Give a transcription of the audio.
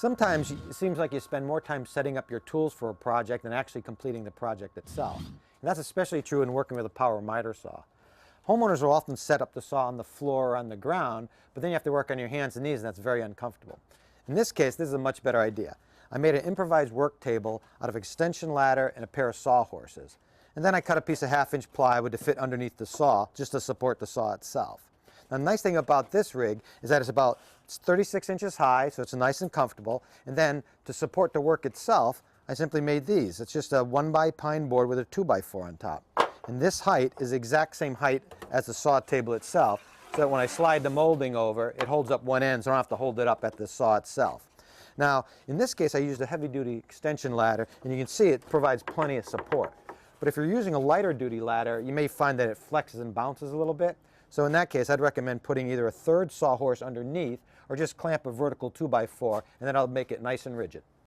Sometimes it seems like you spend more time setting up your tools for a project than actually completing the project itself. And that's especially true in working with a power miter saw. Homeowners will often set up the saw on the floor or on the ground, but then you have to work on your hands and knees, and that's very uncomfortable. In this case, this is a much better idea. I made an improvised work table out of extension ladder and a pair of sawhorses. And then I cut a piece of 1/2-inch plywood to fit underneath the saw, just to support the saw itself. Now, the nice thing about this rig is that it's 36 inches high, so it's nice and comfortable. And then to support the work itself, I simply made these. It's just a 1x pine board with a 2x4 on top. And this height is the exact same height as the saw table itself, so that when I slide the molding over, it holds up one end, so I don't have to hold it up at the saw itself. Now, in this case, I used a heavy-duty extension ladder, and you can see it provides plenty of support. But if you're using a lighter-duty ladder, you may find that it flexes and bounces a little bit. So in that case, I'd recommend putting either a third sawhorse underneath or just clamp a vertical 2x4, and then I'll make it nice and rigid.